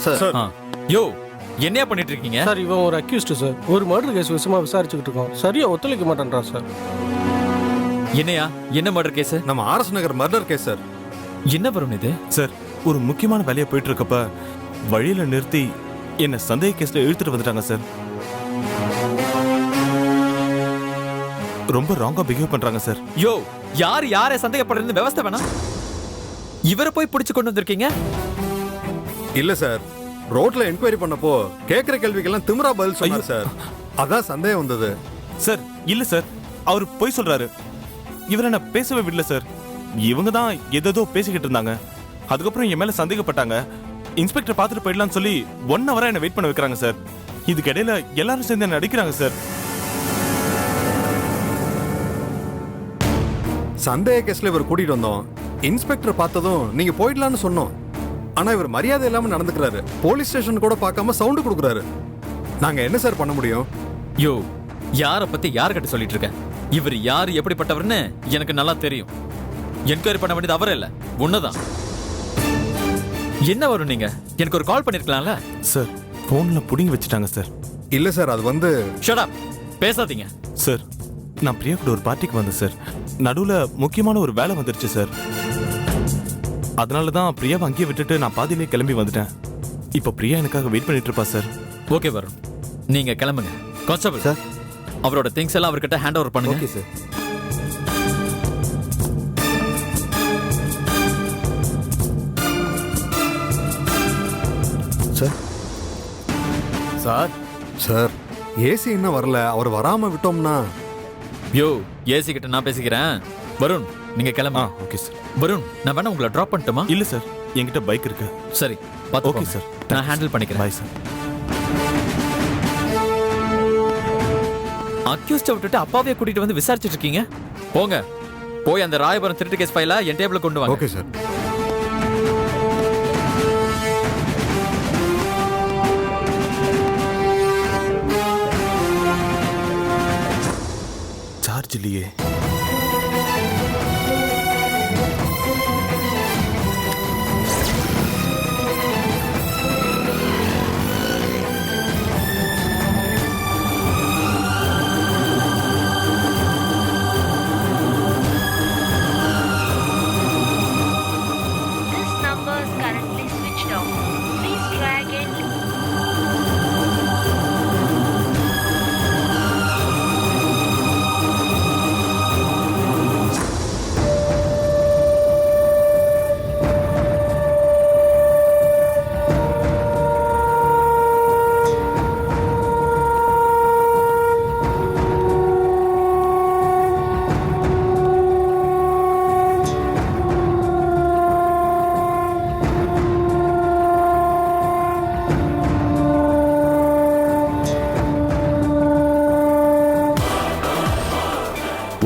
Sir. யோ என்னையா பண்ணிட்டு இருக்கீங்க சார் இவன் ஒரு அக்யூஸ்டு சார். ஒரு மர்டர் கேஸ் விஷயமா விசாரிச்சுக்கிட்டு இருக்கோம். சரியா ஒத்துழைக்க மாட்டேன்றான் சார். என்னையா என்ன மர்டர் கேஸ்? நம்ம ஆர்எஸ் நகர் மர்டர் கேஸ் சார். என்ன வரும் இது சார்? ஒரு முக்கியமான வேலையை போயிட்டு இருக்கப்ப வழியில நிறுத்தி என்ன சந்தேக கேஸ்ல இழுத்துட்டு வந்துட்டாங்க சார். ரொம்ப ராங்கா பிஹேவ் பண்றாங்க சார். யோ யார் யாரை சந்தேகப்படுறது விவஸ்தை வேணாம். இவரை போய் பிடிச்சு கொண்டு வந்திருக்கீங்க? இல்ல சார், ரோட்ல என்கொயரி பண்ணப்போ கேக்குற கேள்விக்கெல்லாம் திமிரா பதில் சொன்னார் சார். அதான் சந்தேகம் வந்தது சார். இல்ல சார், அவர் பொய் சொல்றாரு. இவரை நான் பேசவே விடல சார். இவங்க தான் ஏதோ பேசிக்கிட்டு இருந்தாங்க. அதுக்கப்புறம் என் மேல சந்தேகப்பட்டாங்க. இன்ஸ்பெக்டர் பார்த்துட்டு போயிடலாம்னு சொல்லி 1 hour என்ன வெயிட் பண்ண வைக்கிறாங்க சார். இதுக்கு இடையில எல்லாரும் சேர்ந்து என்ன அடிக்கிறாங்க சார். சந்தேக கேஸ்ல இவர் கூட்டிட்டு வந்தோம். இன்ஸ்பெக்டர் பார்த்ததும் நீங்க போயிடலான்னு சொன்னோம். ஆனா இவர் மரியாதை இல்லாம நடந்துக்கிறாரு. போலீஸ் ஸ்டேஷன் கூட பார்க்காம சவுண்ட் கொடுக்குறாரு. நாங்க என்ன சார் பண்ண முடியும்? யோ யாரை பத்தி யார்கிட்ட சொல்லிட்டு இருக்க? இவர் யார் எப்படிப்பட்டவர்னு எனக்கு நல்லா தெரியும். என்கொயரி பண்ண வேண்டியது அவரே இல்ல, உன்னதான். என்ன வரும் நீங்க எனக்கு ஒரு கால் பண்ணிருக்கலாம்ல சார். போன்ல புடிங்கி வச்சுட்டாங்க சார். இல்ல சார், அது வந்து ஷட் அப், பேசாதீங்க சார். நான் பிரியா கூட ஒரு பார்ட்டிக்கு வந்தேன் சார். நடுவுல முக்கியமான ஒரு வேலை வந்துருச்சு சார். அதனாலதான் பிரியாவை அங்கேயே விட்டுட்டு நான் பாதியிலே கிளம்பி வந்துட்டேன். இப்ப பிரியா எனக்காக வெயிட் பண்ணிட்டு இருப்பா சார். ஓகே வரும், நீங்க கிளம்புங்க. கான்ஸ்டபிள் சார், அவரோட திங்ஸ் எல்லாம் அவர்கிட்ட ஹேண்ட் ஓவர் பண்ணுங்க. Okay sir. Sir sir sir, AC இன்னும் வரல. அவர் வராம விட்டோம்னா. யோ ஏசி கிட்ட நான் பேசிக்கிறேன். வருண் நீங்க கிளம்பா. Okay sir. வருண் நான் வேணா உங்களை டிராப் பண்ணட்டுமா? இல்ல சார், என்கிட்ட பைக் இருக்கு. சரி பாத்து. ஓகே சார், நான் ஹேண்டில் பண்ணிக்கிறேன். Bye sir. அக்யூஸ்ட விட்டுட்டு அப்பாவே கூட்டிட்டு வந்து விசாரிச்சிட்டு இருக்கீங்க. போங்க, போய் அந்த ராயபுரம் திருட்டு கேஸ் ஃபைல என் டேபிள்ல கொண்டு வாங்க. Okay sir. சார்ஜ் இல்லையே. This number is currently switched off. Please try again.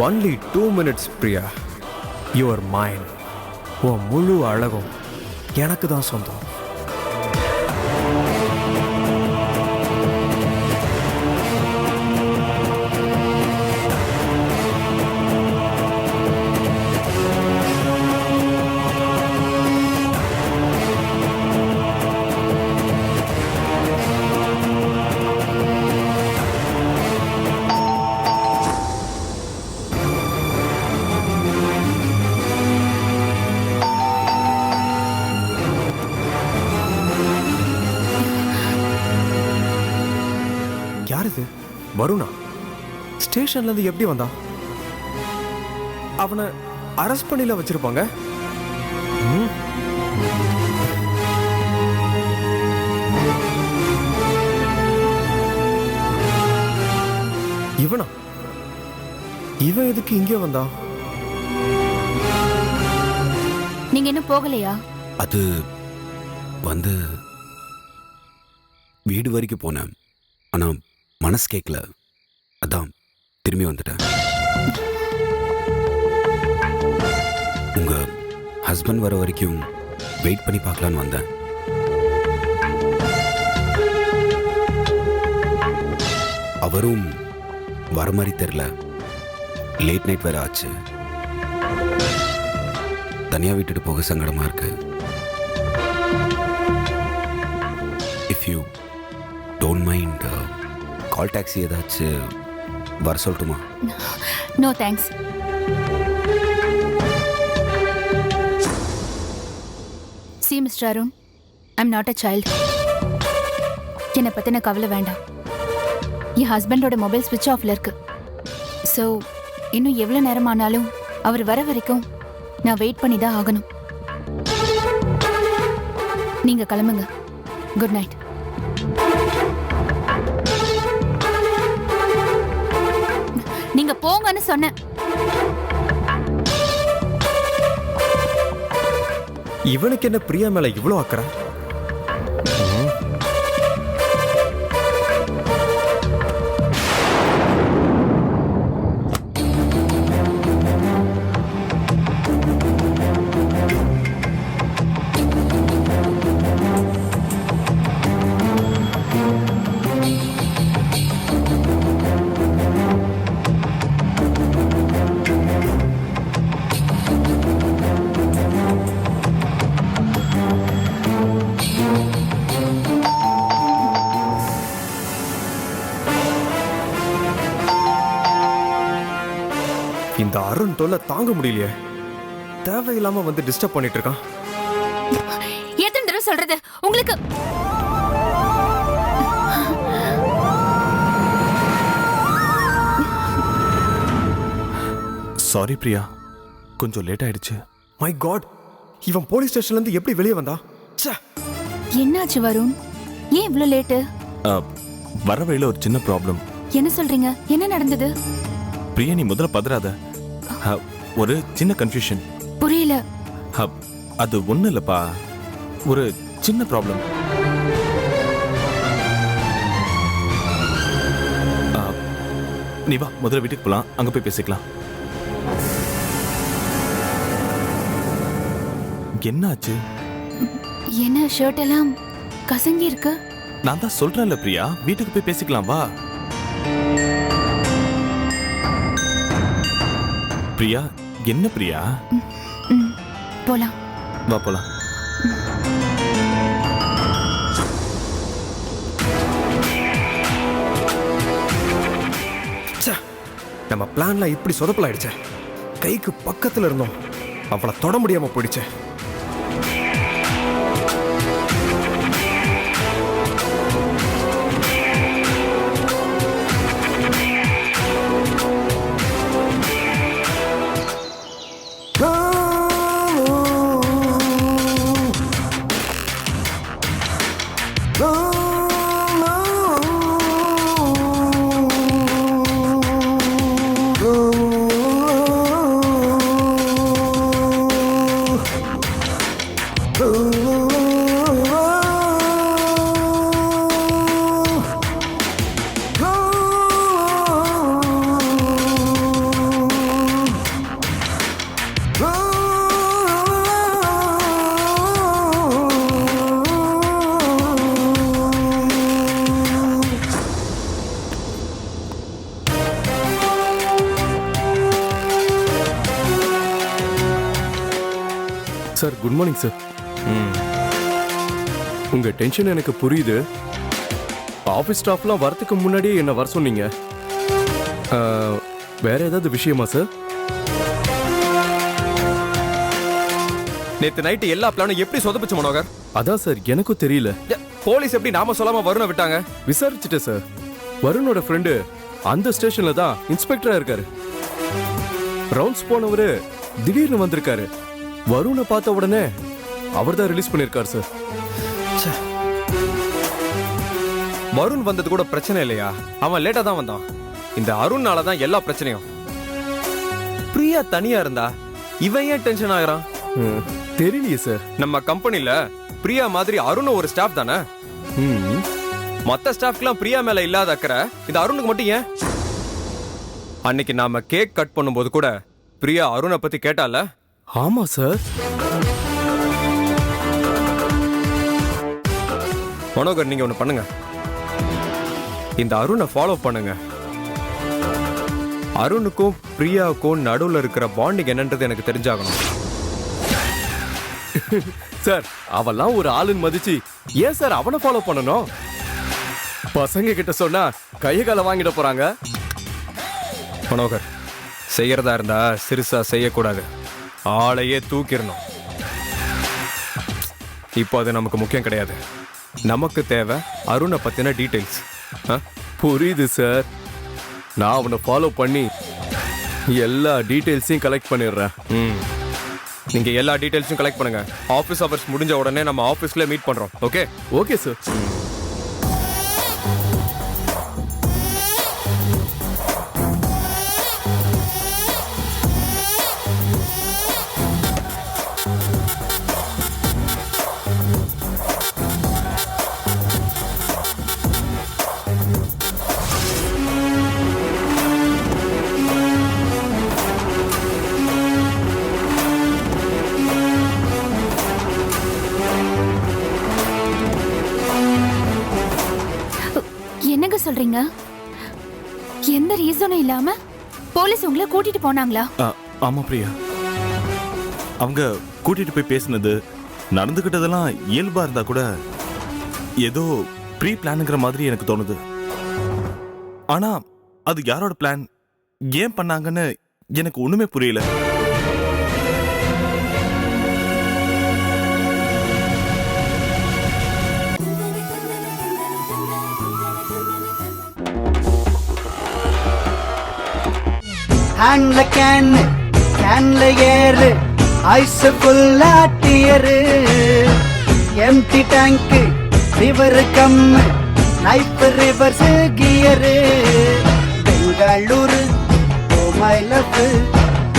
Only 2 minutes, Priya. You are mine. உன் முழு அழகும் எனக்கு தான் சொந்தம். யார் இது? வருணா? ஸ்டேஷன்ல இருந்து எப்படி வந்தான்? அவனை அரெஸ்ட் பண்ணில வச்சிருப்பாங்க. இவனா? இவன் எதுக்கு இங்கே வந்தான்? நீங்க இன்னும் போகலையா? அது வந்து வீடு வரைக்கும் போனேன். ஆனா மனசு கேட்கல. அதான் திரும்பி வந்துட்டேன். உங்க ஹஸ்பண்ட் வர வரைக்கும் வெயிட் பண்ணி பார்க்கலான்னு வந்தேன். அவரும் வர மாதிரி தெரியல. லேட் நைட் வேற ஆச்சு. தனியா விட்டுட்டு போக சங்கடமா இருக்கு. டோன்ட் மைண்ட் கால் டாக்ஸி ஏதாச்சும் வர சொல்லட்டுமா? No thanks. See, Mr. Arun, I'm not a child. என்னை பற்றின கவலை வேண்டாம். என் ஹஸ்பண்டோட மொபைல் ஸ்விட்ச் ஆஃப்ல இருக்கு. ஸோ இன்னும் எவ்வளோ நேரம் ஆனாலும் அவர் வர வரைக்கும் நான் வெயிட் பண்ணி தான் ஆகணும். நீங்க கிளம்புங்க. Good night. நீங்க போங்கன்னு சொன்னேன். இவனுக்கு என்ன பிரியா மேல இவ்வளோ அக்கறை? இந்த அருண் தொல்லை தாங்க முடியலையே. தேவையில்லாம வந்து டிஸ்டர்ப் பண்ணிட்டு இருக்கான். எத்தனை தடவை சொல்றது உங்களுக்கு? சாரி பிரியா, கொஞ்சம் லேட் ஆயிடுச்சு. மை காட், இவன் போலீஸ் ஸ்டேஷன்ல இருந்து எப்படி வெளியே வந்தா? ச்சே. என்னாச்சு வருண்? ஏன் இவ்வளவு லேட்டு? வர வழியில ஒரு சின்ன ப்ராப்ளம். என்ன சொல்றீங்க? என்ன நடந்தது? பிரியா, நீ முதல்ல பதறாத. ஒரு சின்ன கன்ஃபியூஷன். புரியல. அது ஒண்ணு இல்லப்பா, ஒரு சின்ன ப்ராப்ளம். நீ வா, முதல்ல வீட்டுக்கு போலாம், அங்க போய் பேசிக்கலாம். என்ன ஆச்சு? என்ன ஷர்ட் எல்லாம் கசங்கி இருக்கு? நான் தான் சொல்றேன்ல பிரியா, வீட்டுக்கு போய் பேசிக்கலாம், வா. பிரியா, என்ன பிரியா? போலாம். வா போலாம். நம்ம பிளான்லாம் இப்படி சொதப்பலாயிடுச்சே. கைக்கு பக்கத்துல இருந்தோம், அவளை தொட முடியாம போயிடுச்சு. Sir, good morning sir. உங்க டென்ஷன் எனக்கு புரியுது. ஆஃபீஸ் ஸ்டாஃப்லாம் வரதுக்கு முன்னாடியே என்ன வர சொன்னீங்க. வேற ஏதாவது விஷயமா சார்? நேத்து நைட்டு எல்லா பிளானும் எப்படி சொதப்பிச்சு மனோகர்? அதான் சார், எனக்கும் தெரியல. போலீஸ் எப்படி நாம சொல்லாம வருண விட்டாங்க? விசாரிச்சுட்டேன் சார். வருணோட ஃப்ரெண்டு அந்த ஸ்டேஷன்ல தான் இன்ஸ்பெக்டரா இருக்காரு. ரவுண்ட்ஸ் போனவரு திடீர்னு வந்திருக்காரு. வருணை பார்த்த உடனே அவர் தான் ரிலீஸ் பண்ணிருக்காரு சார். வருண் வந்தது கூட பிரச்சனை இல்லையா? அவன் லேட்டா தான் வந்தான். இந்த அருண்னால தான் எல்லா பிரச்சனையும். பிரியா தனியா இருந்தா இவன் ஏன் டென்ஷன் ஆகுறான்? தெரியலையே சார். நம்ம கம்பெனில பிரியா மாதிரி அருண் ஒரு ஸ்டாஃப் தானே. மத்த ஸ்டாஃப்க்குலாம் பிரியா மேல இல்லாத அக்கறை இந்த அருணுக்கு மட்டும் ஏன்? அன்னைக்கு நாம கேக் கட் பண்ணும்போது கூட பிரியா அருணை பத்தி கேட்டால? ஆமா சார். மனோகர், நீங்க ஒண்ணு பண்ணுங்க. இந்த அருணை ஃபாலோ பண்ணுங்க. அருணுக்கும் பிரியாவுக்கும் நடுவுல இருக்கிற பாண்டிங் என்னன்றது எனக்கு தெரிஞ்சாகணும். சார், அவெல்லாம் ஒரு ஆளுன்னு மதிச்சு ஏன் சார் அவனை ஃபாலோ பண்ணணும்? பசங்க கிட்ட சொன்னா கைய கால வாங்கிட போறாங்க. மனோகர், செய்யறதா இருந்தா சிறுசா செய்யக்கூடாது, ஆளையே தூக்கிடணும். இப்போ அது நமக்கு முக்கியம் கிடையாது. நமக்கு தேவை அருணை பத்தின டீடைல்ஸ். புரியுது சார். நான் அவனை ஃபாலோ பண்ணி எல்லா டீடைல்ஸையும் கலெக்ட் பண்ணிடுறேன். நீங்க எல்லா டீடைல்ஸும் கலெக்ட் பண்ணுங்க. ஆஃபீஸ் ஹவர்ஸ் முடிஞ்ச உடனே நம்ம ஆஃபீஸ்ல மீட் பண்றோம். ஓகே? Okay sir. என்னங்க சொல்றீங்க? எந்த ரீசனும் இல்லாம போலீஸ் உங்களை கூட்டிட்டு போனாங்களா? ஆமா பிரியா, அவங்க கூட்டிட்டு போய் பேசினது நடந்துகிட்டதெல்லாம் இயல்பா இருந்தா கூட ஏதோ ப்ரீ பிளானுங்கிற மாதிரி எனக்கு தோணுது. ஆனா அது யாரோட பிளான், ஏன் பண்ணாங்கன்னு எனக்கு ஒண்ணுமே புரியல. ஹேண்ட்ல கேன்ல ஏறு, ஐஸ் ஃபுல்லா dear, empty tank, river come, knife reverse gear, Bengaluru, oh my love,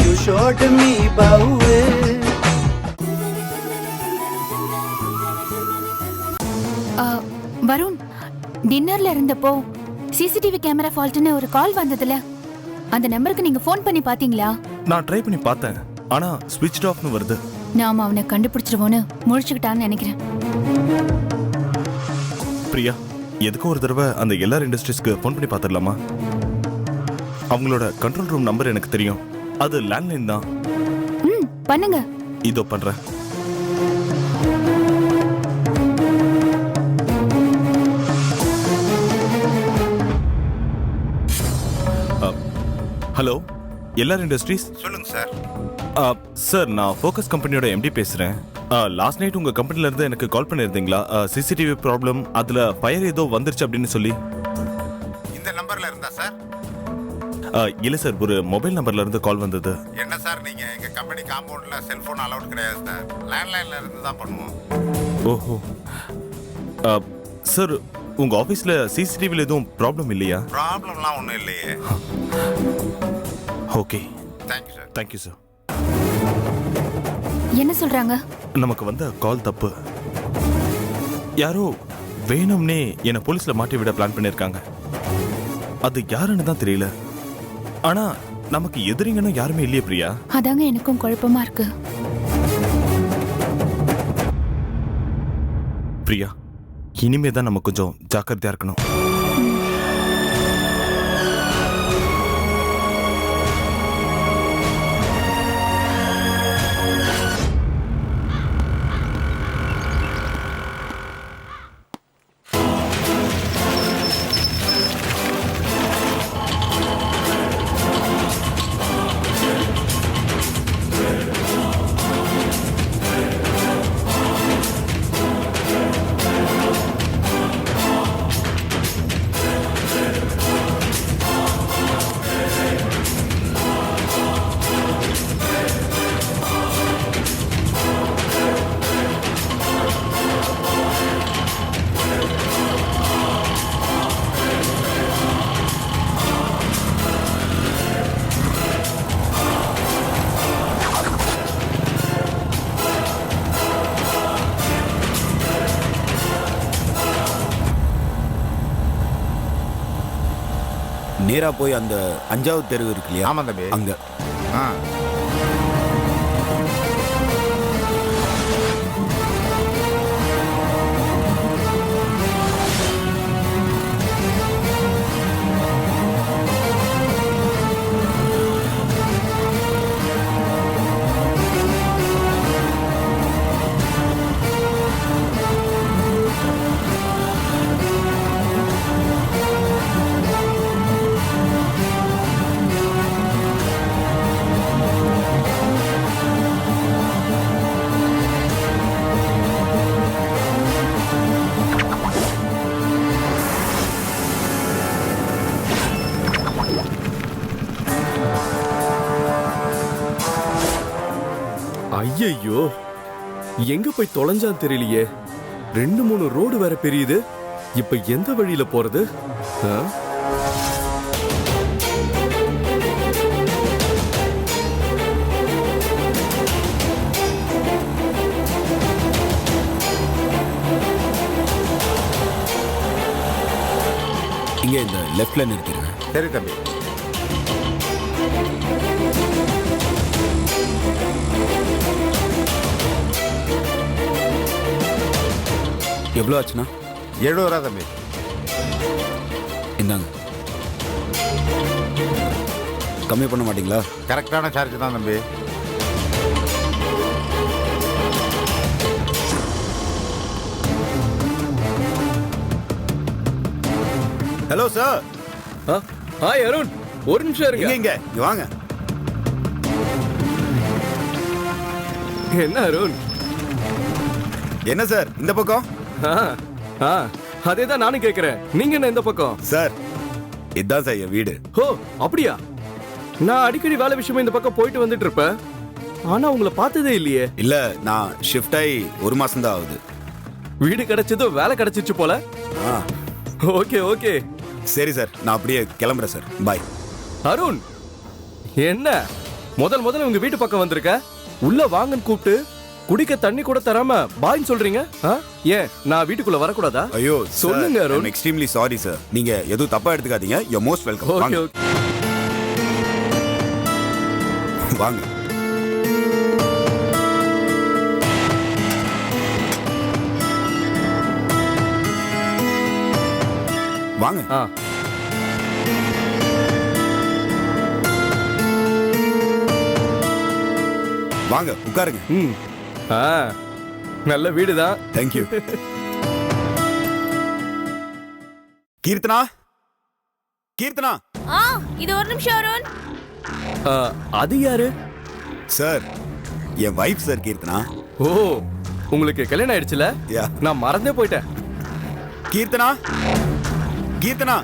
you shot me பவு. வருண், டின்னர்ல இருந்தப்போ சிசிடிவி கேமரா ஃபால்ட்னு ஒரு கால் வந்ததுல அந்த நம்பருக்கு நீங்க ஃபோன் பண்ணி பாத்தீங்களா? நான் ட்ரை பண்ணி பார்த்தேன், ஆனா ஸ்விட்ச் ஆஃப்னு வருது. நாம அவனை கண்டுபிடிச்சிருவோன்னு முழிச்சுக்கிட்டான்னு நினைக்கிறேன். பிரியா, எதுக்கும் ஒரு தடவை அந்த எல்லார் இண்டஸ்ட்ரீஸ்க்கு ஃபோன் பண்ணி பார்த்துடலாமா? அவங்களோட கண்ட்ரோல் ரூம் நம்பர் எனக்கு தெரியும், அது லேண்ட்லைன் தான். பண்ணுங்க. இதோ பண்றேன். ஹலோ, எல்லார் இண்டஸ்ட்ரீஸ். சொல்லுங்க சார். சார், நான் ஃபோக்கஸ் கம்பெனியோட எம்டி பேசுறேன். லாஸ்ட் நைட் உங்க கம்பெனில இருந்து எனக்கு கால் பண்ணிருந்தீங்களா? சிசிடிவி ப்ராப்ளம், அதுல ஃபயர் ஏதோ வந்துருச்சு அப்படின்னு சொல்லி. இந்த நம்பர்ல இருந்தா சார்? இல்ல சார், ஒரு மொபைல் நம்பர்ல இருந்து கால் வந்தது. என்ன சார், நீங்க எங்க கம்பெனி காம்பவுண்ட்ல செல்போன் அலௌட் கிடையாது சார். லேண்ட்லைன்ல இருந்து தான் பண்ணுவோம். ஓஹோ. சார், உங்க ஆபீஸ்ல சிசிடிவில எதுவும் ப்ராப்ளம் இல்லையா? ப்ராப்ளம்லாம் ஒன்றும் இல்லையே. Okay, thank you sir. Thank you sir. என்ன சொல்றாங்க? நமக்கு வந்த கால் தப்பு. யாரோ வேணும்னே என்னை போலீஸ்ல மாட்டி விட பிளான் பண்ணிருக்காங்க. அது யாருன்னு தான் தெரியல. ஆனா நமக்கு எதிரிங்கன்னு யாருமே இல்லையே பிரியா. அதாங்க எனக்கும் குழப்பமா இருக்கு. பிரியா, இனிமே தான் நம்ம கொஞ்சம் ஜாக்கிரதையா இருக்கணும். நேரா போய் அந்த 5வது தெரு இருக்கு இல்லையா? ஆமா தம்பி, அங்க. ஐயையோ, எங்க போய் தொலைஞ்சான் தெரியலையே. 2-3 ரோடு வேற பெரியுது. இப்ப எந்த வழியில போறது? ஆ? இங்க இந்த லெஃப்ட்ல நிறுத்திடுங்க. சரி தம்பி. எவ்வளோ ஆச்சுண்ணா? 70 ரூபா தம்பி. இந்தாங்க. கம்மி பண்ண மாட்டீங்களா? கரெக்டான சார்ஜ் தான் தம்பி. Hello sir. ஹாய் அருண், ஒரு நிமிஷம் இருங்க. இங்க வாங்க. என்ன அருண்? என்ன சார் இந்த பக்கம்? அதே தான் நானும் கேட்கிறேன். நீங்க என்ன இந்த பக்கம்? சார் இதான் சார் என் வீடு. ஓ அப்படியா? நான் அடிக்கடி வேலை விஷயமா இந்த பக்கம் போயிட்டு வந்துட்டு இருப்பேன். ஆனா உங்களை பார்த்ததே இல்லையே. இல்ல, நான் ஷிஃப்ட் ஆகி 1 மாசம் தான் ஆகுது. வீடு கிடைச்சதும் வேலை கிடைச்சிச்சு போல. Okay okay. சரி சார், நான் அப்படியே கிளம்புறேன் சார். பாய். அருண், என்ன முதல்ல உங்க வீட்டு பக்கம் வந்திருக்க? உள்ள வாங்கன்னு கூப்பிட்டு குடிக்க தண்ணி கூட தராம பாய்ன்னு சொல்றீங்க. ஏன் நான் வீட்டுக்குள்ள வரக்கூடாதா? ஐயோ சொல்லுங்க Arun. I'm extremely sorry sir. நீங்க எதுவும் தப்பா எடுத்துக்காதீங்க. You most welcome. Okay okay. வாங்க. வாங்க. வாங்க உட்காருங்க. நல்ல வீடுதான். தேங்க்யூ. கீர்த்தனா, கீர்த்தனா. இது ஒரு நிமிஷம் அருண். அது யாரு? சார் என் வைஃப் சார் கீர்த்தனா. ஓ, உங்களுக்கு கல்யாணம் ஆயிடுச்சுல? நான் மறந்தே போயிட்டேன். கீர்த்தனா, கீர்த்தனா.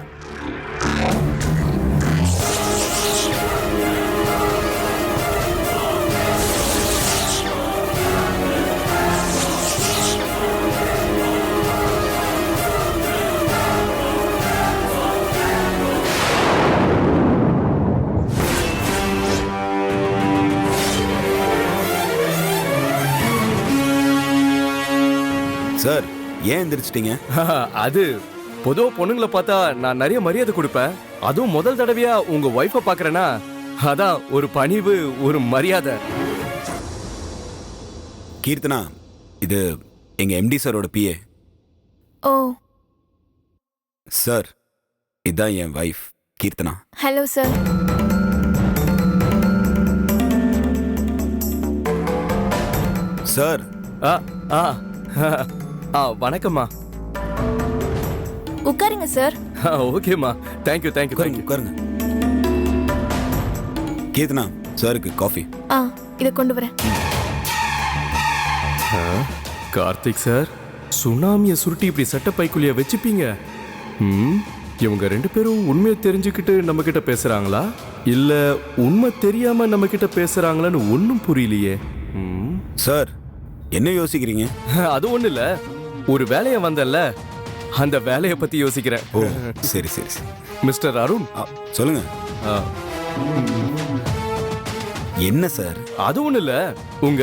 சார் ஏன் எந்திரிச்சிட்டீங்க? அது பொதுவா பொண்ணுங்களை பார்த்தா நான் நிறைய மரியாதை கொடுப்பேன். அதுவும் முதல் தடவையா உங்க ஒய்ஃபை பாக்குறேன்னா அதான் ஒரு பணிவு, ஒரு மரியாதை. கீர்த்தனா, இது எங்க எம்டி சாரோட பிஏ. ஓ சார், இதுதான் என் wife Keerthana. Hello sir. Sir. வணக்கம்மா. உட்காருங்க சார். ஓகேம்மா. Thank you thank you thank you. உட்காருங்க. கீர்த்தனா, சாருக்கு காஃபி. இதை கொண்டு வரேன். கார்த்திக் சார், சுனாமியை சுருட்டி இப்படி சட்டப்பைக்குள்ளிய வச்சுப்பீங்க? இவங்க 2 பேரும் உண்மையை தெரிஞ்சுக்கிட்டு நம்ம கிட்ட பேசுறாங்களா, இல்ல உண்மை தெரியாம நம்ம கிட்ட பேசுறாங்களான்னு ஒன்னும் புரியலையே. சார் என்ன யோசிக்கிறீங்க? அது ஒண்ணு இல்ல, ஒரு வேலையை வந்தல்ல, அந்த வேலையை பத்தி யோசிக்கிறேன். ஓ சரி சரி சரி. மிஸ்டர் அருண், சொல்லுங்க. என்ன சார்? அது ஒண்ணு இல்ல, உங்க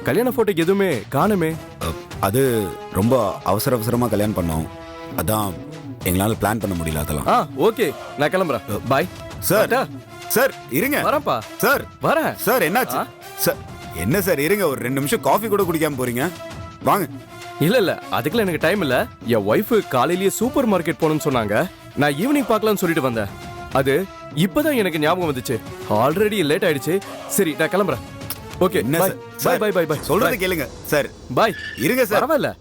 கல்யாண போட்டோக்கு எதுவுமே காணுமே. அது ரொம்ப அவசரமா கல்யாணம் பண்ணோம். அதான் எங்களால பிளான் பண்ண முடியல. அதெல்லாம் ஓகே, நான் கிளம்புறேன். Bye sir. சார் இருங்க. வரப்பா சார். வரேன். சார் என்னாச்சு? சார் என்ன சார், இருங்க, ஒரு 2 நிமிஷம் காஃபி கூட குடிக்காம போறீங்க. வாங்க. இல்ல அதுக்கெல்லாம் எனக்கு டைம் இல்ல. என் ஒய்ஃப் காலையிலேயே சூப்பர் மார்க்கெட் போகணும்னு சொன்னாங்க. நான் ஈவினிங் பார்க்கலாம்னு சொல்லிட்டு வந்தேன். அது இப்பதான் எனக்கு ஞாபகம் வந்துச்சு. ஆல்ரெடி லேட் ஆயிடுச்சு. சரி நான் கிளம்புறேன். ஓகே, பாய் பாய் பாய் பாய். சொல்றது கேளுங்க சார். பாய். இருங்க சார். பரவாயில்ல.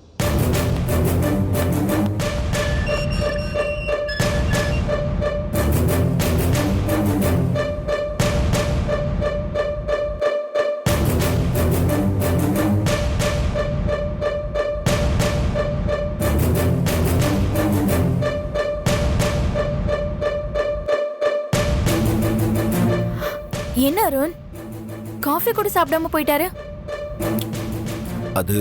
என்ன அருண், காஃபி கூட சாப்பிடாம போயிட்டாரு? அது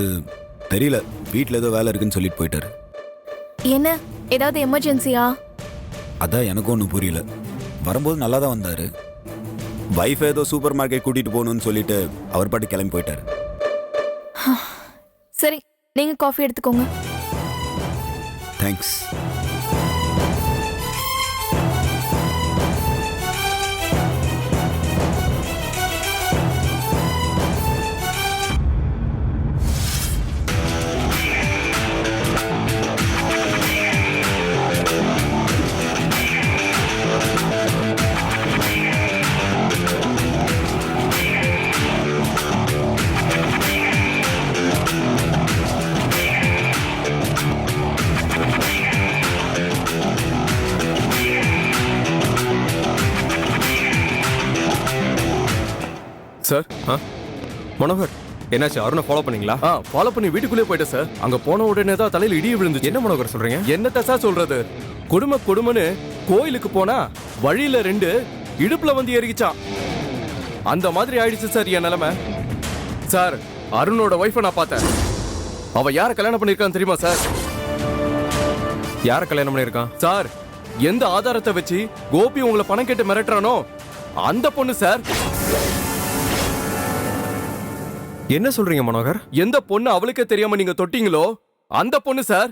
தெரியல, வீட்டில் ஏதோ வேலை இருக்குன்னு சொல்லிட்டு போயிட்டாரு. என்ன ஏதாவது எமர்ஜென்சியா? அதான் எனக்கும் ஒன்றும் புரியல. வரும்போது நல்லா தான் வந்தார். வைஃப் ஏதோ சூப்பர் மார்க்கெட் கூட்டிகிட்டு போகணும்னு சொல்லிட்டு அவர் பாட்டு கிளம்பி போயிட்டார். சரி, நீங்க காஃபி எடுத்துக்கோங்க. தேங்க்ஸ். சார், மனோகர், என்னாச்சு? அருணை ஃபாலோ பண்ணீங்களா? ஃபாலோ பண்ணி வீட்டுக்குள்ளே போயிட்டேன் சார். அங்க போன உடனே தான் தலையில இடி விழுந்துச்சு. என்ன மனோகர் சொல்றீங்க? என்னத்த சார் சொல்றது? கொடுமைன்னு கோயிலுக்கு போனா வழியில 2 இடுப்புல வந்து ஏறிச்சான். அந்த மாதிரி ஆயிடுச்சு சார் என் நிலைமை. சார், அருணோட ஒய்ஃபை நான் பார்த்தேன். அவ யார கல்யாணம் பண்ணிருக்கான்னு தெரியுமா சார்? யார கல்யாணம் பண்ணிருக்கான்? சார், எந்த ஆதாரத்தை வச்சு கோபி உங்களை பணம் கேட்டு மிரட்டுறானோ அந்த பொண்ணு சார். என்ன சொல்றீங்க மனோகர்? எந்த பொண்ணு அவளுக்கே தெரியாம நீங்க தொட்டீங்களோ அந்த பொண்ணு சார்.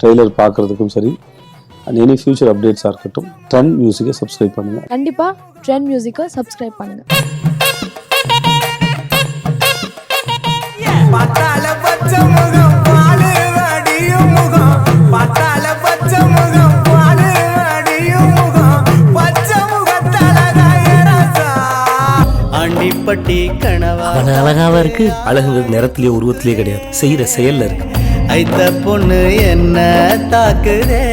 ட்ரெய்லர் பார்க்குறதுக்கும் சரி, அண்ட் எனி ஃபியூச்சர் அப்டேட்ஸாக இருக்கட்டும், ட்ரெண்ட் மியூசிக்கை சப்ஸ்கிரைப் பண்ணுங்கள். கண்டிப்பா ட்ரெண்ட் மியூசிக்கை சப்ஸ்கிரைப் பண்ணுங்க. பட்டால பச்சை முகம் பாலு அடியும் முகம், பட்டால பச்சை முகம் பாலு அடியும் முகம், பச்சை முகத்தழகாயரசா அண்டிப்பட்டி கனவா. அழகாக இருக்கு. அழகுங்கிறது நிறத்திலேயே உருவத்திலேயே கிடையாது, செய்கிற செயலில் இருக்கு. ஐத்த பொண்ணு என்ன தாக்குதே.